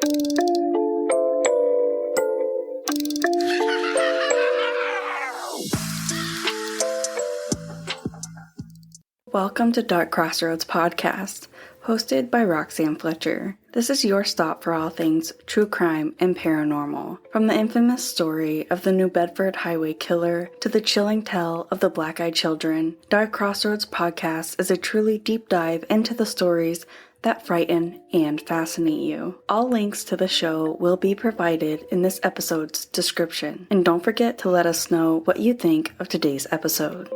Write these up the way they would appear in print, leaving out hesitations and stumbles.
Welcome to Dark Crossroads Podcast, hosted by Roxanne Fletcher. This is your stop for all things true crime and paranormal. From the infamous story of the New Bedford Highway Killer to the chilling tale of the Black-Eyed Children, Dark Crossroads Podcast is a truly deep dive into the stories that frighten and fascinate you. All links to the show will be provided in this episode's description. And don't forget to let us know what you think of today's episode.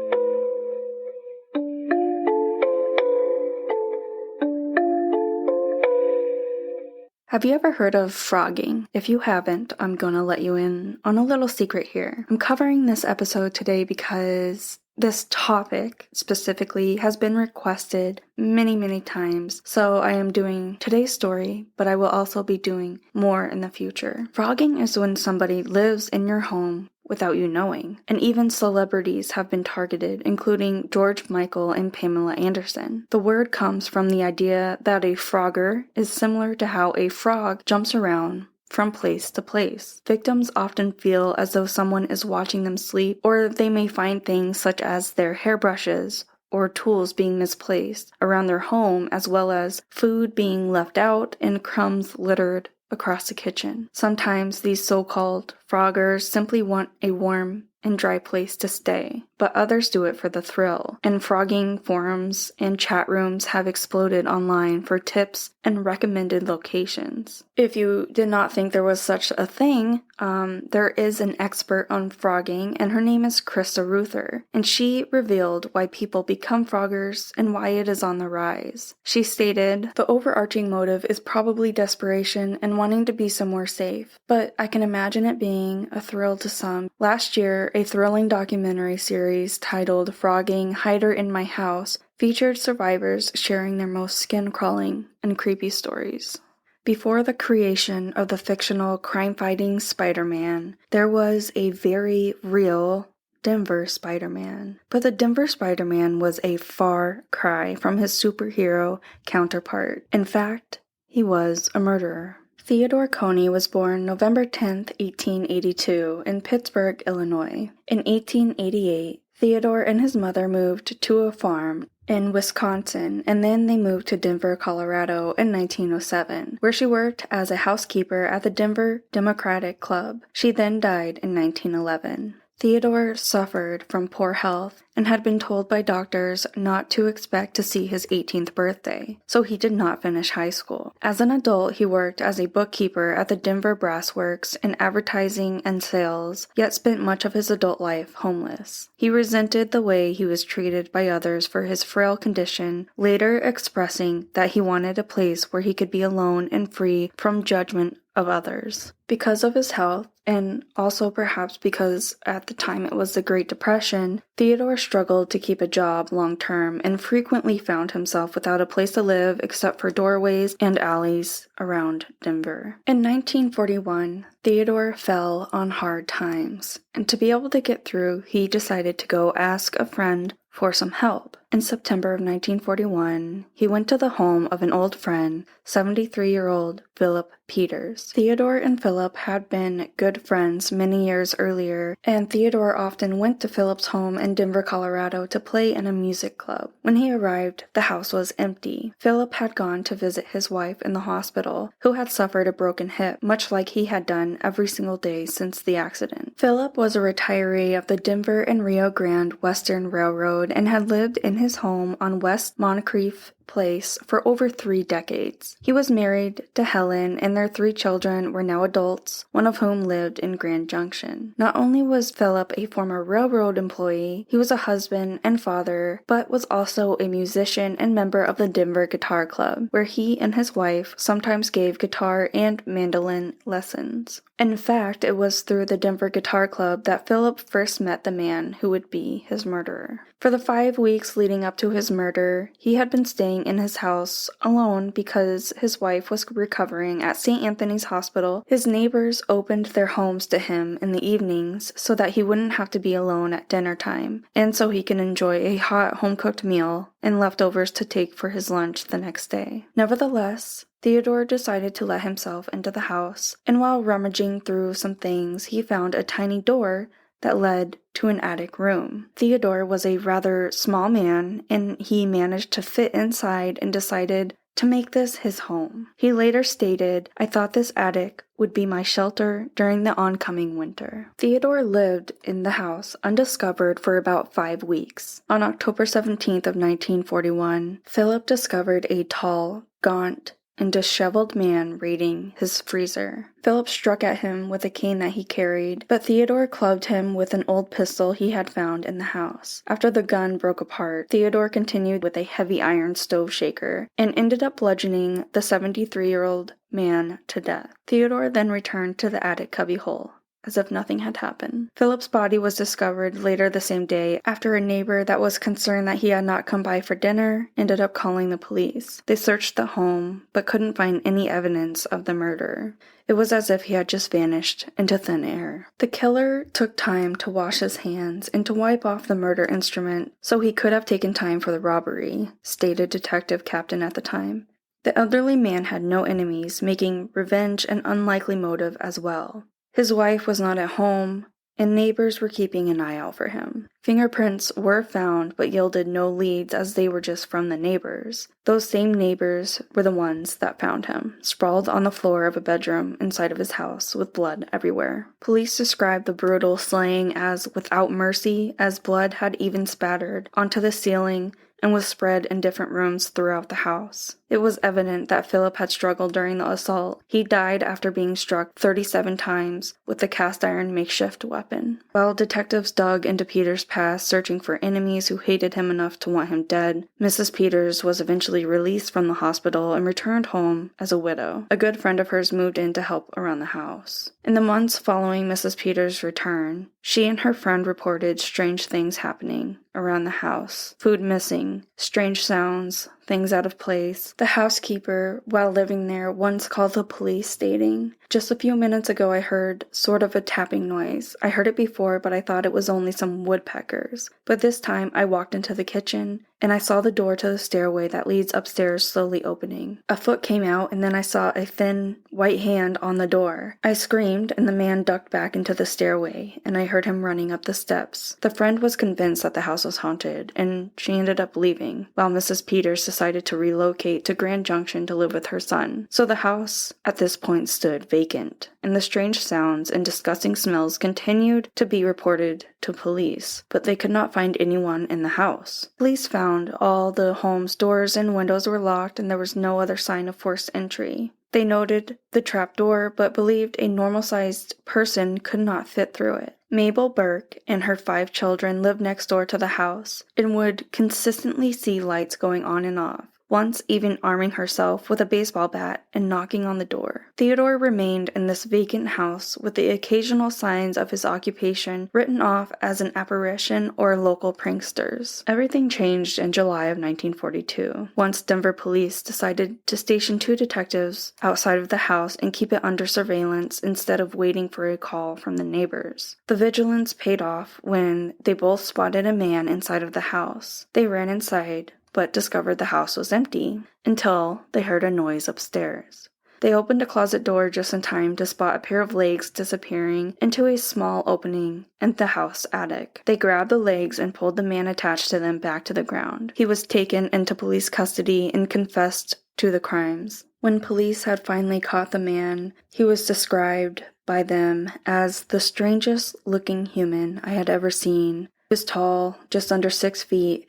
Have you ever heard of phrogging? If you haven't, I'm gonna let you in on a little secret here. I'm covering this episode today because this topic specifically has been requested many times, so I am doing today's story, but I will also be doing more in the future. Phrogging is when somebody lives in your home without you knowing, and even celebrities have been targeted, including George Michael and Pamela Anderson. The word comes from the idea that a phrogger is similar to how a frog jumps around from place to place. Victims often feel as though someone is watching them sleep, or they may find things such as their hairbrushes or tools being misplaced around their home, as well as food being left out and crumbs littered across the kitchen. Sometimes these so-called phroggers simply want a warm and dry place to stay, but others do it for the thrill. And phrogging forums and chat rooms have exploded online for tips and recommended locations. If you did not think there was such a thing, there is an expert on phrogging, and her name is Krista Ruther, and she revealed why people become phroggers and why it is on the rise. She stated, "The overarching motive is probably desperation and wanting to be somewhere safe, but I can imagine it being a thrill to some. Last year, a thrilling documentary series titled Phrogging: Hider in My House featured survivors sharing their most skin-crawling and creepy stories." Before the creation of the fictional crime-fighting Spider-Man, there was a very real Denver Spider-Man. But the Denver Spider-Man was a far cry from his superhero counterpart. In fact, he was a murderer. Theodore Coney was born November 10, 1882, in Pittsburgh, Illinois. In 1888, Theodore and his mother moved to a farm in Wisconsin, and then they moved to Denver, Colorado in 1907, where she worked as a housekeeper at the Denver Democratic Club. She then died in 1911. Theodore suffered from poor health and had been told by doctors not to expect to see his 18th birthday, so he did not finish high school. As an adult, he worked as a bookkeeper at the Denver Brass Works in advertising and sales, yet spent much of his adult life homeless. He resented the way he was treated by others for his frail condition, later expressing that he wanted a place where he could be alone and free from judgment of others. Because of his health, and also perhaps because at the time it was the Great Depression, Theodore struggled to keep a job long-term and frequently found himself without a place to live except for doorways and alleys around Denver. In 1941, Theodore fell on hard times, and to be able to get through, he decided to go ask a friend for some help. In September of 1941, he went to the home of an old friend, 73-year-old Philip Peters. Theodore and Philip had been good friends many years earlier, and Theodore often went to Philip's home in Denver, Colorado to play in a music club. When he arrived, the house was empty. Philip had gone to visit his wife in the hospital, who had suffered a broken hip, much like he had done every single day since the accident. Philip was a retiree of the Denver and Rio Grande Western Railroad and had lived in his home on West Moncrief Place for over 3 decades. He was married to Helen, and their 3 children were now adults, one of whom lived in Grand Junction. Not only was Philip a former railroad employee, he was a husband and father, but was also a musician and member of the Denver Guitar Club, where he and his wife sometimes gave guitar and mandolin lessons. In fact, it was through the Denver Guitar Club that Philip first met the man who would be his murderer. For the 5 weeks leading up to his murder, he had been staying staying in his house alone because his wife was recovering at St. Anthony's Hospital, his neighbors opened their homes to him in the evenings so that he wouldn't have to be alone at dinner time, and so he can enjoy a hot home-cooked meal and leftovers to take for his lunch the next day. Nevertheless, Theodore decided to let himself into the house, and while rummaging through some things, he found a tiny door that led to an attic room. Theodore was a rather small man, and he managed to fit inside and decided to make this his home. He later stated, "I thought this attic would be my shelter during the oncoming winter." Theodore lived in the house undiscovered for about 5 weeks. On October 17th of 1941, Philip discovered a tall, gaunt, and disheveled man raiding his freezer. Philip struck at him with a cane that he carried, but Theodore clubbed him with an old pistol he had found in the house. After the gun broke apart, Theodore continued with a heavy iron stove shaker and ended up bludgeoning the 73-year-old man to death. Theodore then returned to the attic cubbyhole, as if nothing had happened. Philip's body was discovered later the same day after a neighbor that was concerned that he had not come by for dinner ended up calling the police. They searched the home, but couldn't find any evidence of the murder. It was as if he had just vanished into thin air. The killer took time to wash his hands and to wipe off the murder instrument, so he could have taken time for the robbery, stated Detective Captain at the time. The elderly man had no enemies, making revenge an unlikely motive as well. His wife was not at home, and neighbors were keeping an eye out for him. Fingerprints were found, but yielded no leads as they were just from the neighbors. Those same neighbors were the ones that found him, sprawled on the floor of a bedroom inside of his house with blood everywhere. Police described the brutal slaying as without mercy, as blood had even spattered onto the ceiling and was spread in different rooms throughout the house. It was evident that Philip had struggled during the assault. He died after being struck 37 times with the cast-iron makeshift weapon. While detectives dug into Peter's past, searching for enemies who hated him enough to want him dead, Mrs. Peters was eventually released from the hospital and returned home as a widow. A good friend of hers moved in to help around the house. In the months following Mrs. Peters' return, she and her friend reported strange things happening around the house. Food missing, strange sounds, things out of place. The housekeeper, while living there, once called the police, stating, "Just a few minutes ago I heard sort of a tapping noise. I heard it before, but I thought it was only some woodpeckers. But this time I walked into the kitchen, and I saw the door to the stairway that leads upstairs slowly opening. A foot came out, and then I saw a thin, white hand on the door. I screamed, and the man ducked back into the stairway, and I heard him running up the steps." The friend was convinced that the house was haunted, and she ended up leaving, while Mrs. Peters decided to relocate to Grand Junction to live with her son. So the house, at this point, stood vacant, and the strange sounds and disgusting smells continued to be reported to police, but they could not find anyone in the house. Police found all the home's doors and windows were locked, and there was no other sign of forced entry. They noted the trap door, but believed a normal-sized person could not fit through it. Mabel Burke and her 5 children lived next door to the house and would consistently see lights going on and off, once even arming herself with a baseball bat and knocking on the door. Theodore remained in this vacant house with the occasional signs of his occupation written off as an apparition or local pranksters. Everything changed in July of 1942, once Denver police decided to station 2 detectives outside of the house and keep it under surveillance instead of waiting for a call from the neighbors. The vigilance paid off when they both spotted a man inside of the house. They ran inside, but discovered the house was empty until they heard a noise upstairs. They opened a closet door just in time to spot a pair of legs disappearing into a small opening in the house attic. They grabbed the legs and pulled the man attached to them back to the ground. He was taken into police custody and confessed to the crimes. When police had finally caught the man, he was described by them as the strangest looking human I had ever seen. He was tall, just under 6 feet,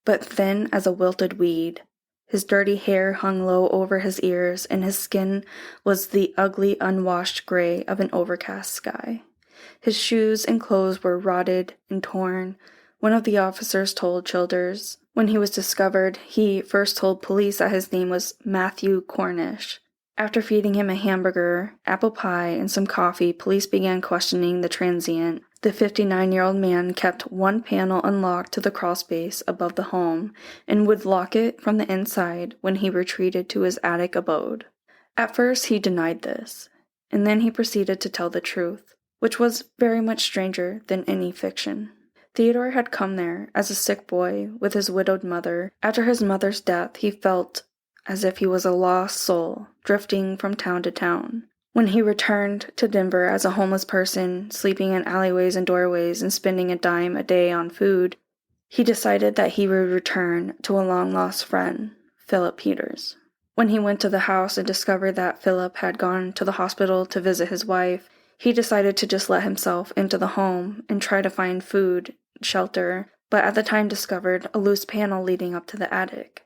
but thin as a wilted weed. His dirty hair hung low over his ears, and his skin was the ugly, unwashed gray of an overcast sky. His shoes and clothes were rotted and torn. One of the officers told Childers, when he was discovered, he first told police that his name was Matthew Cornish. After feeding him a hamburger, apple pie, and some coffee, police began questioning the transient. The 59-year-old man kept one panel unlocked to the crawlspace above the home and would lock it from the inside when he retreated to his attic abode. At first, he denied this, and then he proceeded to tell the truth, which was very much stranger than any fiction. Theodore had come there as a sick boy with his widowed mother. After his mother's death, he felt as if he was a lost soul, drifting from town to town. When he returned to Denver as a homeless person, sleeping in alleyways and doorways and spending a dime a day on food, he decided that he would return to a long-lost friend, Philip Peters. When he went to the house and discovered that Philip had gone to the hospital to visit his wife, he decided to just let himself into the home and try to find food, shelter, but at the time discovered a loose panel leading up to the attic.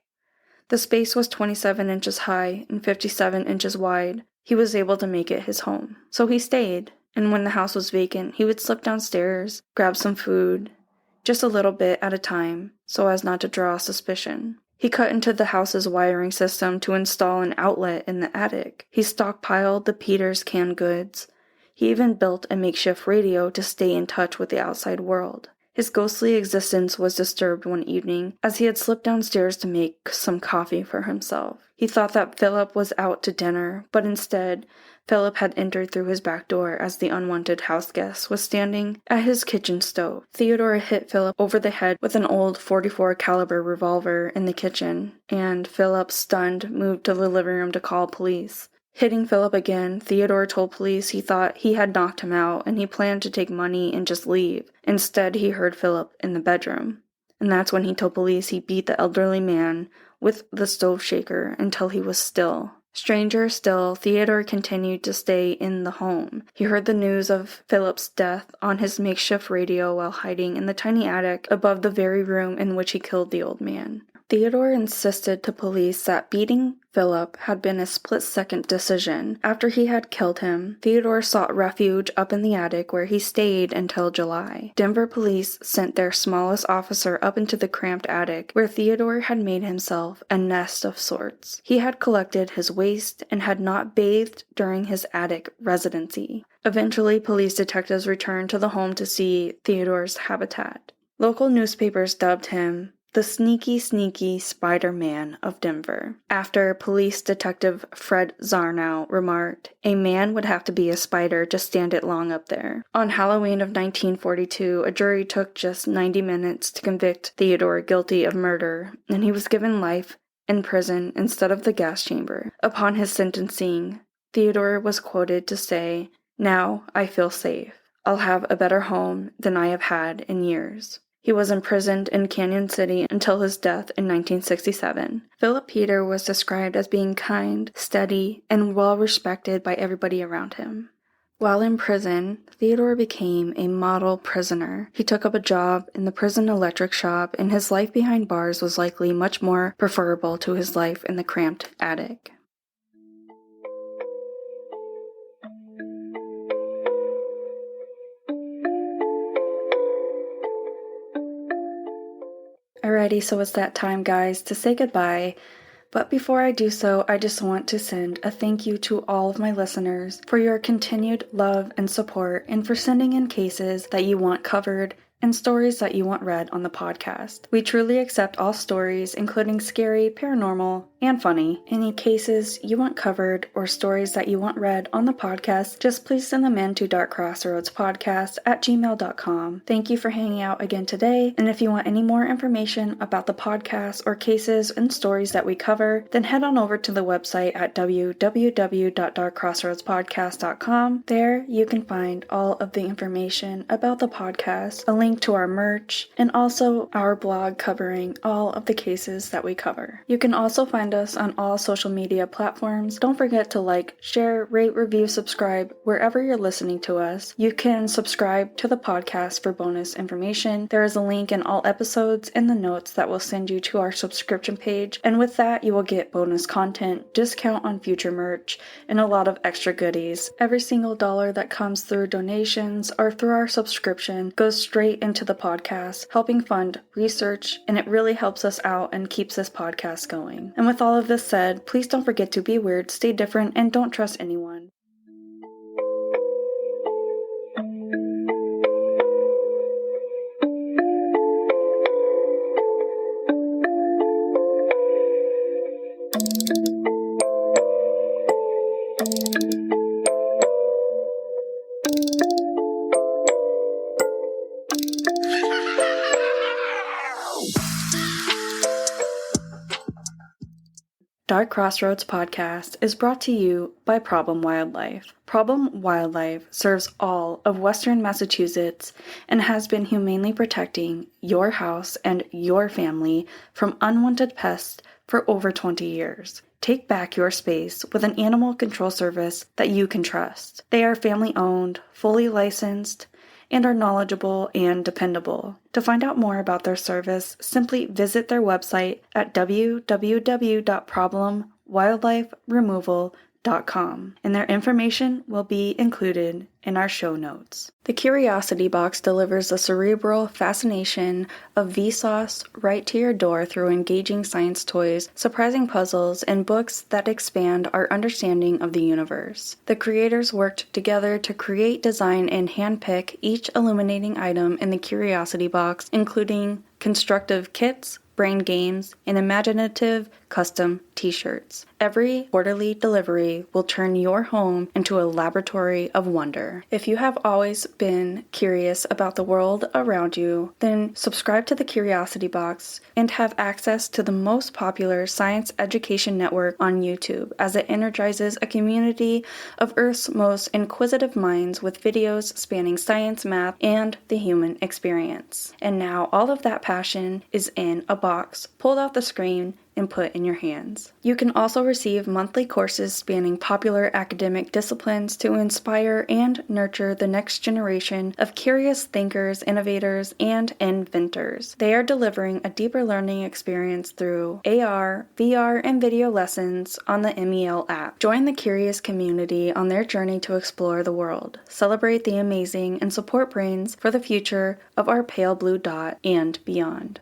The space was 27 inches high and 57 inches wide. He was able to make it his home. So he stayed, and when the house was vacant, he would slip downstairs, grab some food, just a little bit at a time, so as not to draw suspicion. He cut into the house's wiring system to install an outlet in the attic. He stockpiled the Peters canned goods. He even built a makeshift radio to stay in touch with the outside world. His ghostly existence was disturbed one evening as he had slipped downstairs to make some coffee for himself. He thought that Philip was out to dinner, but instead, Philip had entered through his back door as the unwanted house guest was standing at his kitchen stove. Theodore hit Philip over the head with an old .44 caliber revolver in the kitchen, and Philip, stunned, moved to the living room to call police. Hitting Philip again, Theodore told police he thought he had knocked him out and he planned to take money and just leave. Instead, he heard Philip in the bedroom, and that's when he told police he beat the elderly man with the stove shaker until he was still. Stranger still, Theodore continued to stay in the home. He heard the news of Philip's death on his makeshift radio while hiding in the tiny attic above the very room in which he killed the old man. Theodore insisted to police that beating Philip had been a split-second decision. After he had killed him, Theodore sought refuge up in the attic where he stayed until July. Denver police sent their smallest officer up into the cramped attic where Theodore had made himself a nest of sorts. He had collected his waste and had not bathed during his attic residency. Eventually, police detectives returned to the home to see Theodore's habitat. Local newspapers dubbed him the sneaky Spider-Man of Denver, after police detective Fred Zarnow remarked, "A man would have to be a spider to stand it long up there." On Halloween of 1942, a jury took just 90 minutes to convict Theodore guilty of murder, and he was given life in prison instead of the gas chamber. Upon his sentencing, Theodore was quoted to say, "Now I feel safe. I'll have a better home than I have had in years." He was imprisoned in Canyon City until his death in 1967. Philip Peter was described as being kind, steady, and well-respected by everybody around him. While in prison, Theodore became a model prisoner. He took up a job in the prison electric shop, and his life behind bars was likely much more preferable to his life in the cramped attic. Alrighty, so it's that time, guys, to say goodbye. But before I do so, I just want to send a thank you to all of my listeners for your continued love and support and for sending in cases that you want covered and stories that you want read on the podcast. We truly accept all stories, including scary, paranormal, and funny. Any cases you want covered or stories that you want read on the podcast, just please send them in to darkcrossroadspodcast@gmail.com. Thank you for hanging out again today, and if you want any more information about the podcast or cases and stories that we cover, then head on over to the website at www.darkcrossroadspodcast.com. There you can find all of the information about the podcast, a link to our merch, and also our blog covering all of the cases that we cover. You can also find us on all social media platforms. Don't forget to like, share, rate, review, subscribe wherever you're listening to us. You can subscribe to the podcast for bonus information. There is a link in all episodes in the notes that will send you to our subscription page, and with that you will get bonus content, discount on future merch, and a lot of extra goodies. Every single dollar that comes through donations or through our subscription goes straight into the podcast, helping fund research, and it really helps us out and keeps this podcast going. And with with all of this said, please don't forget to be weird, stay different, and don't trust anyone. Dark Crossroads Podcast is brought to you by Problem Wildlife. Problem Wildlife serves all of Western Massachusetts and has been humanely protecting your house and your family from unwanted pests for over 20 years. Take back your space with an animal control service that you can trust. They are family-owned, fully licensed, and are knowledgeable and dependable. To find out more about their service, simply visit their website at www.problemwildliferemoval.com, and their information will be included in our show notes. The Curiosity Box delivers the cerebral fascination of Vsauce right to your door through engaging science toys, surprising puzzles, and books that expand our understanding of the universe. The creators worked together to create, design, and handpick each illuminating item in the Curiosity Box, including constructive kits, brain games, and imaginative custom t-shirts. Every quarterly delivery will turn your home into a laboratory of wonder. If you have always been curious about the world around you, then subscribe to the Curiosity Box and have access to the most popular science education network on YouTube, as it energizes a community of Earth's most inquisitive minds with videos spanning science, math, and the human experience. And now all of that passion is in a box pulled off the screen and put in your hands. You can also receive monthly courses spanning popular academic disciplines to inspire and nurture the next generation of curious thinkers, innovators, and inventors. They are delivering a deeper learning experience through AR, VR, and video lessons on the MEL app. Join the curious community on their journey to explore the world, celebrate the amazing, and support brains for the future of our pale blue dot and beyond.